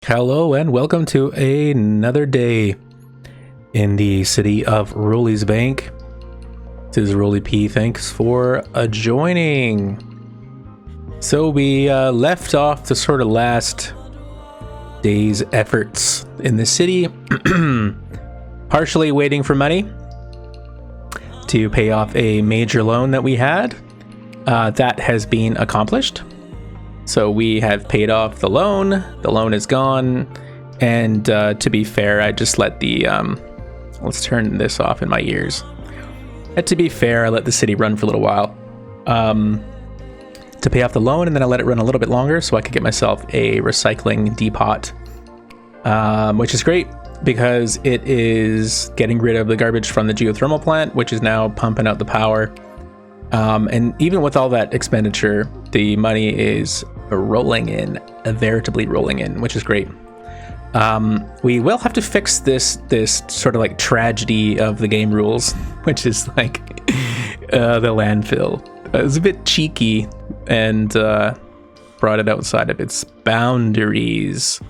Hello and welcome to another day in the city of Roly's Bank. This is Roly P. Thanks for joining. So we left off the sort of last day's efforts in the city, partially waiting for money to pay off a major loan that we had. That has been accomplished. So we have paid off the loan is gone, and to be fair, I just let the, let's turn this off in my ears. And to be fair, I let the city run for a little while to pay off the loan, and then I let it run a little bit longer so I could get myself a recycling depot, which is great because it is getting rid of the garbage from the geothermal plant, which is now pumping out the power. And even with all that expenditure, the money is veritably rolling in, which is great. We will have to fix this sort of like tragedy of the game rules, which is like the landfill. It was a bit cheeky and brought it outside of its boundaries.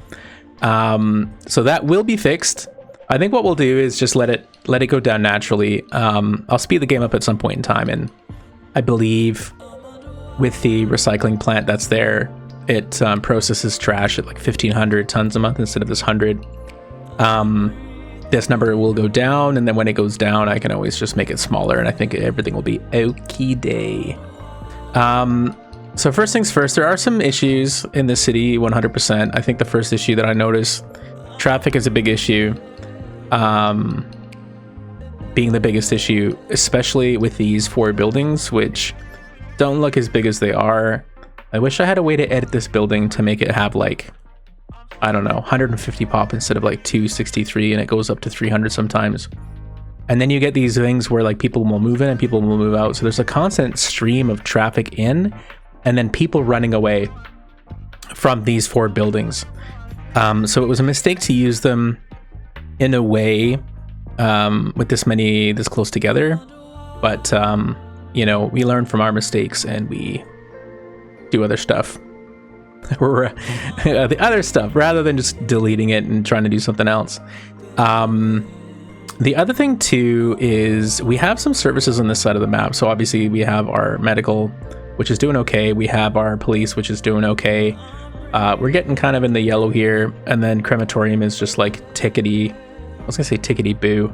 So that will be fixed. I think what we'll do is just let it go down naturally. I'll speed the game up at some point in time, and I believe with the recycling plant that's there, it processes trash at like 1,500 tons a month instead of this 100. This number will go down, and then when it goes down, I can always just make it smaller, and I think everything will be okie day. So first things first, there are some issues in the city, 100%. I think the first issue that I noticed, traffic is a big issue. Being the biggest issue, especially with these 4 buildings, which don't look as big as they are. I wish I had a way to edit this building to make it have like, I don't know, 150 pop instead of like 263, and it goes up to 300 sometimes. And then you get these things where like people will move in and people will move out. So there's a constant stream of traffic in, and then people running away from these 4 buildings. So it was a mistake to use them in a way with this close together. But you know, we learn from our mistakes and we do other stuff. Or the other stuff rather than just deleting it and trying to do something else. The other thing too is we have some services on this side of the map. So obviously we have our medical, which is doing okay. We have our police, which is doing okay. We're getting kind of in the yellow here, and then crematorium is just like tickety. I was gonna say tickety boo.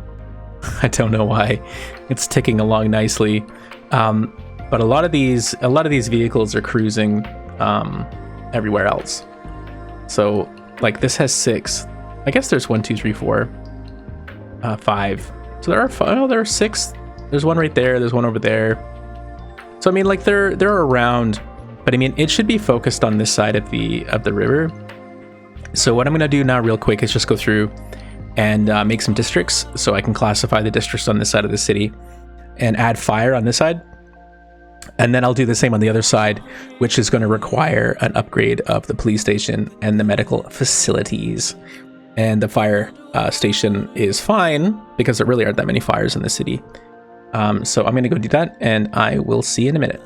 I don't know why. It's ticking along nicely. But a lot of these vehicles are cruising everywhere else. So like this has 6. I guess there's 1, 2, 3, 4, 5. So there are 5. Oh, there are 6. There's one right there. There's one over there. So I mean, like they're around, but I mean it should be focused on this side of the river. So what I'm gonna do now, real quick, is just go through and make some districts, so I can classify the districts on this side of the city and add fire on this side. And then I'll do the same on the other side, which is going to require an upgrade of the police station and the medical facilities. And the fire station is fine because there really aren't that many fires in the city. So I'm going to go do that, and I will see you in a minute.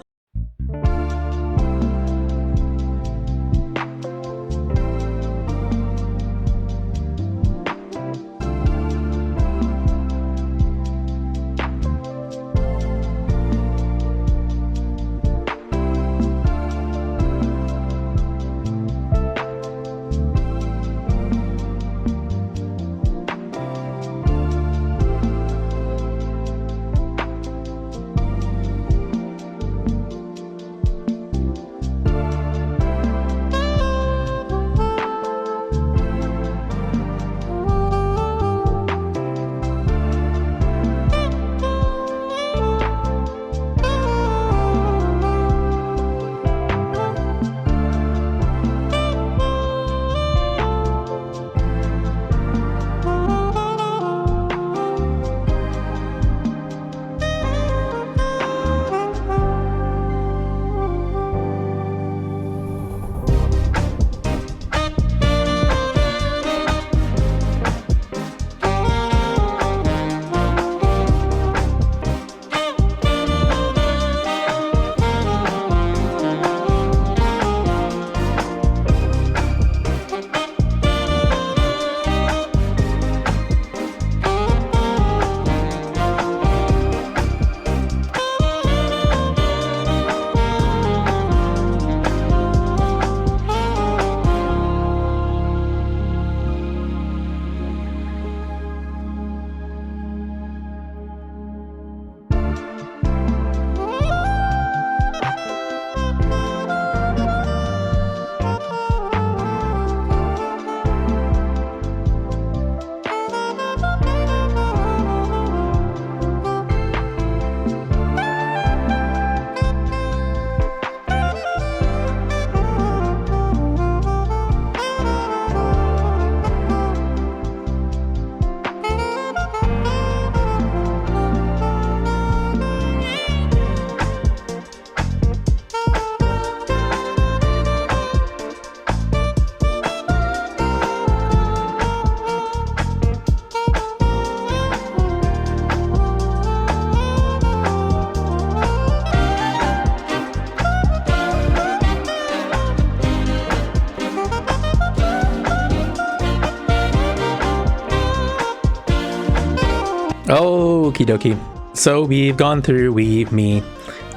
Okie dokie. So we've gone through,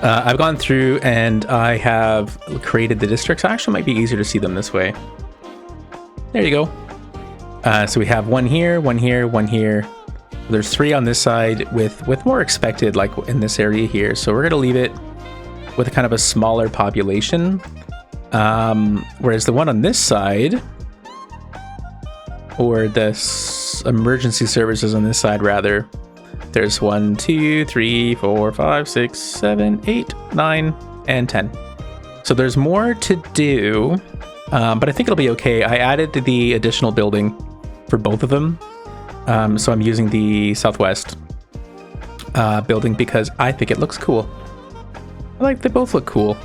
I've gone through and I have created the districts. Actually, it might be easier to see them this way. There you go. So we have one here, one here, one here. There's 3 on this side with more expected, like in this area here. So we're gonna leave it with kind of a smaller population. Whereas the one on this side, or the emergency services on this side rather, there's 1, 2, 3, 4, 5, 6, 7, 8, 9, and 10. So there's more to do, but I think it'll be okay. I added the additional building for both of them. So I'm using the southwest building because I think it looks cool. They both look cool.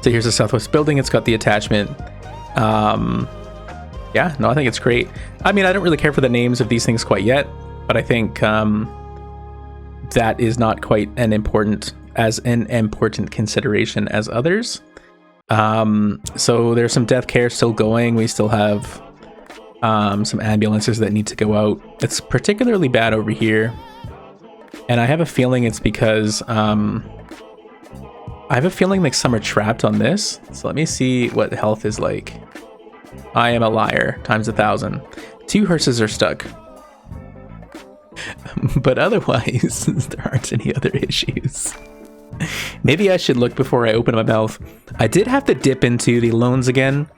So here's the southwest building. It's got the attachment. Yeah, no, I think it's great. I mean, I don't really care for the names of these things quite yet, but I think that is not quite an important consideration as others. So there's some death care still going. We still have some ambulances that need to go out. It's particularly bad over here, and I have a feeling it's because I have a feeling like some are trapped on this. So let me see what health is like. I am a liar times 1,000. 2 hearses are stuck. But otherwise, there aren't any other issues. Maybe I should look before I open my mouth. I did have to dip into the loans again.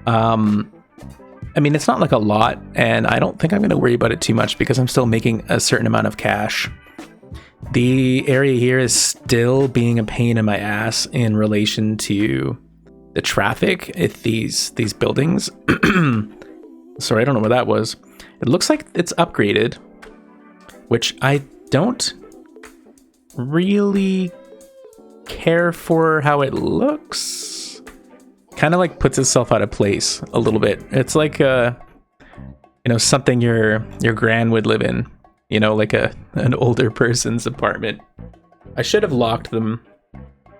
I mean, it's not like a lot, and I don't think I'm going to worry about it too much because I'm still making a certain amount of cash. The area here is still being a pain in my ass in relation to the traffic at these buildings. Sorry, I don't know what that was. It looks like it's upgraded, which I don't really care for how it looks. Kind of like puts itself out of place a little bit. It's like something your gran would live in, like an older person's apartment. I should have locked them,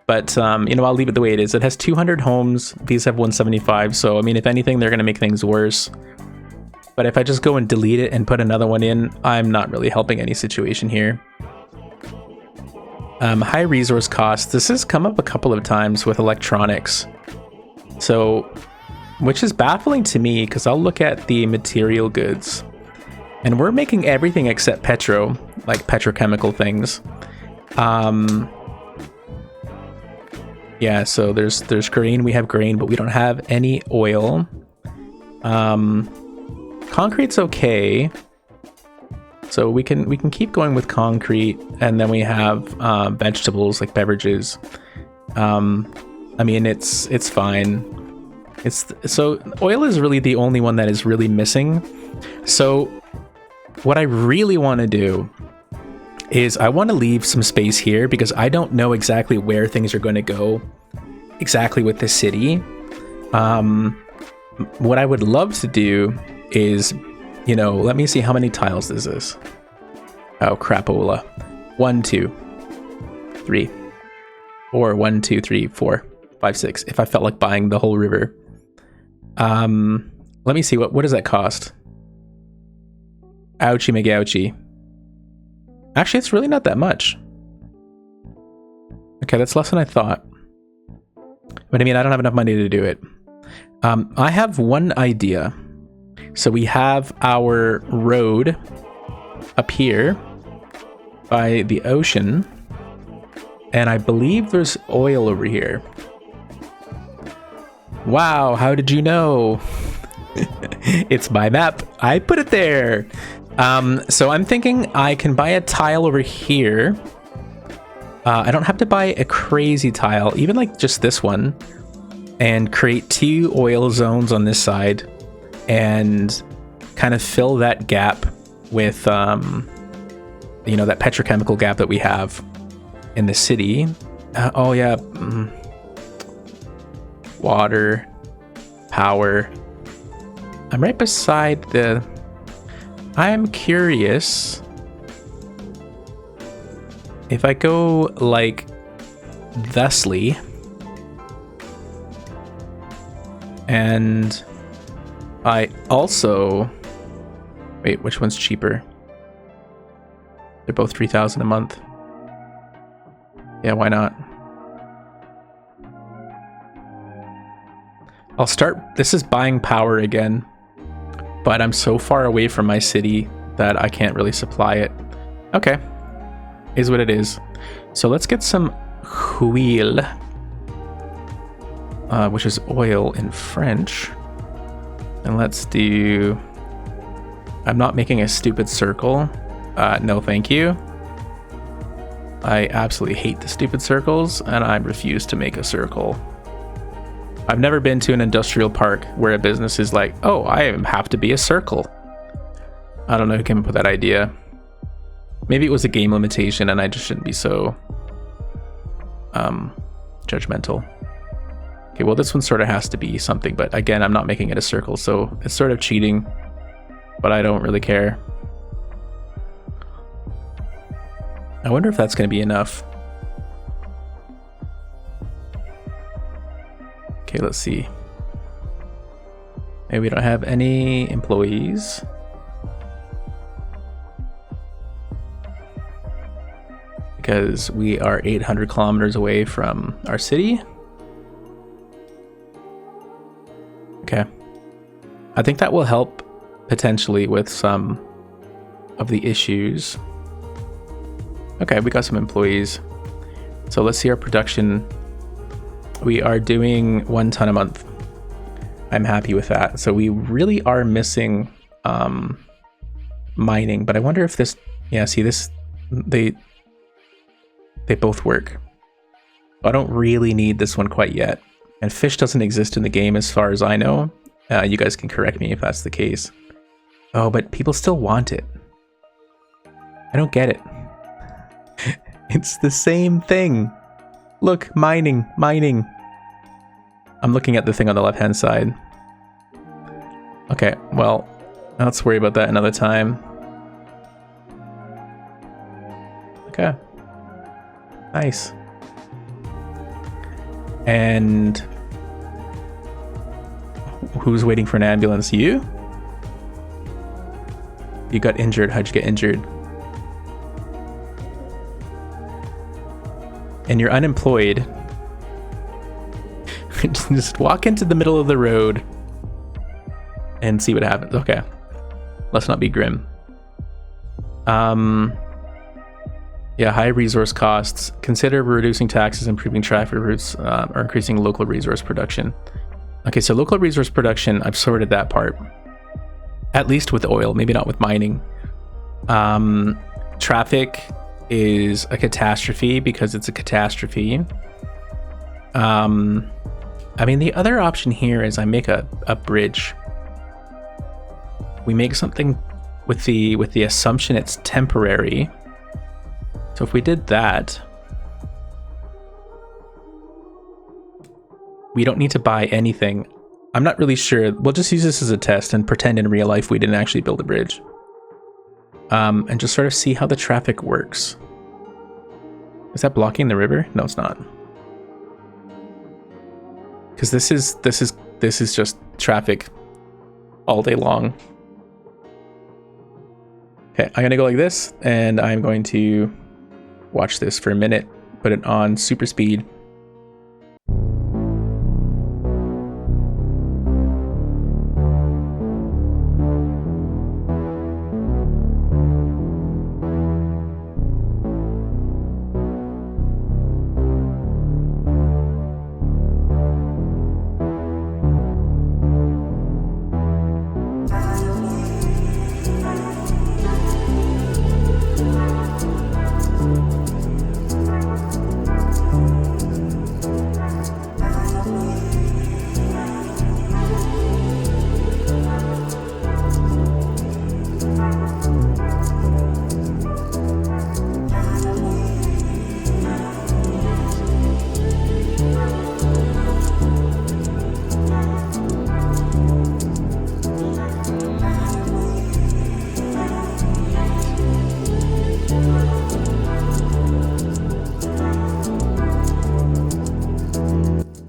but I'll leave it the way it is. It has 200 homes. These have 175. So I mean, if anything, they're gonna make things worse. But if I just go and delete it and put another one in, I'm not really helping any situation here. High resource costs. This has come up a couple of times with electronics. So, which is baffling to me because I'll look at the material goods and we're making everything except like petrochemical things. Yeah, so there's grain. We have grain, but we don't have any oil. Concrete's okay. So we can keep going with concrete, and then we have vegetables like beverages. I mean, it's fine. So oil is really the only one that is really missing. So what I really want to do is I want to leave some space here because I don't know exactly where things are going to go exactly with the city. What I would love to do is, let me see how many tiles this is. Oh, crapola. 1, 2, 3, or 1, 2, 3, 4, 5, 6. If I felt like buying the whole river. Let me see, what does that cost? Ouchie McGouchie. Actually, it's really not that much. Okay, that's less than I thought. But I mean, I don't have enough money to do it. I have one idea. So we have our road up here by the ocean, and I believe there's oil over here. Wow, how did you know? It's my map. I put it there. So I'm thinking I can buy a tile over here. I don't have to buy a crazy tile, even like just this one, and create 2 oil zones on this side and kind of fill that gap with, that petrochemical gap that we have in the city. Oh yeah. Water, power. I'm right beside the... I'm curious if I go like thusly, and I also... Wait, which one's cheaper? They're both 3,000 a month. Yeah, why not? I'll start. This is buying power again, but I'm so far away from my city that I can't really supply it. Okay, is what it is. So let's get some huile, which is oil in French. And let's do... I'm not making a stupid circle. No, thank you. I absolutely hate the stupid circles, and I refuse to make a circle. I've never been to an industrial park where a business is like, oh, I have to be a circle. I don't know who came up with that idea. Maybe it was a game limitation and I just shouldn't be so judgmental. Okay, well, this one sort of has to be something, but again, I'm not making it a circle, so it's sort of cheating, but I don't really care. I wonder if that's going to be enough. Okay, let's see. Maybe we don't have any employees. Because we are 800 kilometers away from our city. Okay. I think that will help potentially with some of the issues. Okay, we got some employees. So let's see our production. We are doing 1 ton a month. I'm happy with that. So we really are missing mining, but I wonder if this, yeah, see this, they both work. I don't really need this one quite yet. And fish doesn't exist in the game as far as I know. You guys can correct me if that's the case. Oh, but people still want it. I don't get it. It's the same thing. Look, mining. I'm looking at the thing on the left-hand side. Okay, well, let's worry about that another time. Okay. Nice. And who's waiting for an ambulance? You? You got injured. How'd you get injured? And you're unemployed. Just walk into the middle of the road and see what happens. Okay. Let's not be grim. Yeah, high resource costs. Consider reducing taxes, improving traffic routes, or increasing local resource production. Okay, so local resource production, I've sorted that part. At least with oil, maybe not with mining. Traffic is a catastrophe because it's a catastrophe. I mean, the other option here is I make a bridge. We make something with the assumption it's temporary. So if we did that, we don't need to buy anything. I'm not really sure. We'll just use this as a test and pretend in real life we didn't actually build a bridge. And just sort of see how the traffic works. Is that blocking the river? No, it's not. Because this is just traffic all day long. Okay, I'm gonna go like this, and I'm going to watch this for a minute, put it on super speed.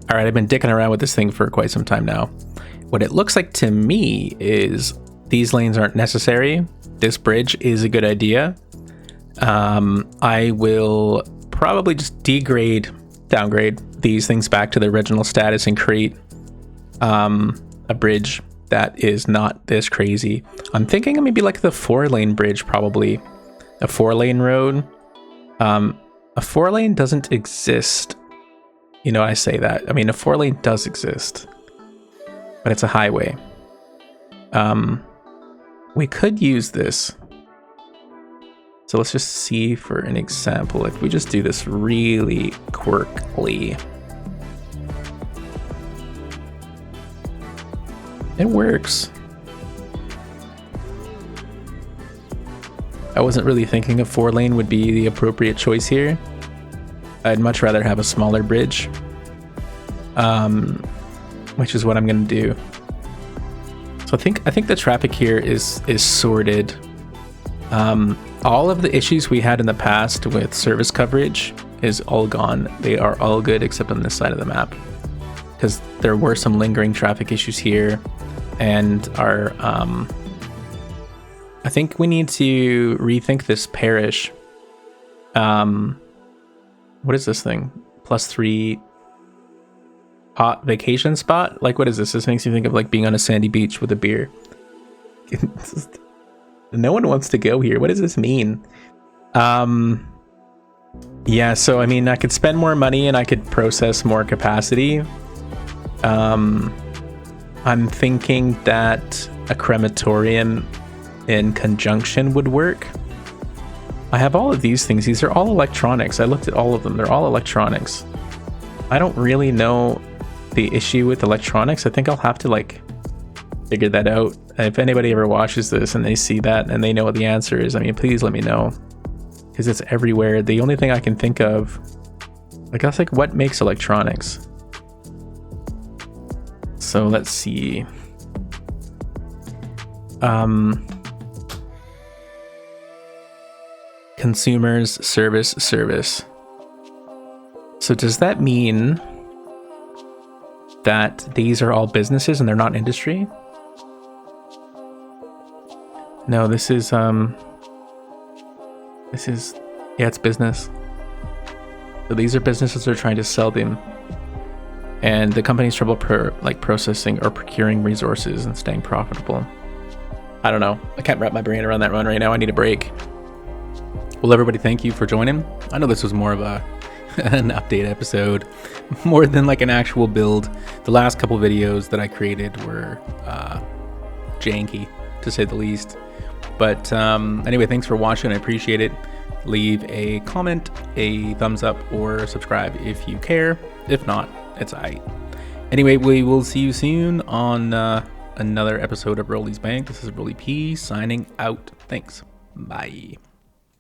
All right, I've been dicking around with this thing for quite some time now. What it looks like to me is these lanes aren't necessary. This bridge is a good idea. I will probably just downgrade these things back to the original status and create a bridge that is not this crazy. I'm thinking maybe like the 4-lane bridge, probably a 4-lane road. A 4-lane doesn't exist. You know, I say that. I mean, a 4-lane does exist, but it's a highway. We could use this. So let's just see for an example, if we just do this really quirkily. It works. I wasn't really thinking a 4-lane would be the appropriate choice here. I'd much rather have a smaller bridge, which is what I'm gonna do. So I think the traffic here is sorted. All of the issues we had in the past with service coverage is all gone. They are all good except on this side of the map, because there were some lingering traffic issues here, and our I think we need to rethink this parish. What is this thing? +3 hot vacation spot? Like, what is this? This makes you think of like being on a sandy beach with a beer. No one wants to go here. What does this mean? Yeah, so I mean, I could spend more money and I could process more capacity. I'm thinking that a crematorium in conjunction would work. I have all of these things. These are all electronics. I looked at all of them. They're all electronics. I don't really know the issue with electronics. I think I'll have to like figure that out. If anybody ever watches this and they see that and they know what the answer is, I mean, please let me know, because it's everywhere. The only thing I can think of, I guess, like, what makes electronics? So let's see. Consumers, service. So does that mean that these are all businesses and they're not industry? No, this is yeah, it's business. So these are businesses that are trying to sell them, and the company's trouble processing or procuring resources and staying profitable. I don't know. I can't wrap my brain around that one right now. I need a break. Well, everybody, thank you for joining. I know this was more of a an update episode, more than like an actual build. The last couple videos that I created were janky, to say the least. But anyway, thanks for watching. I appreciate it. Leave a comment, a thumbs up, or subscribe if you care. If not, it's aight. Anyway, we will see you soon on another episode of Roly's Bank. This is Roly P signing out. Thanks. Bye.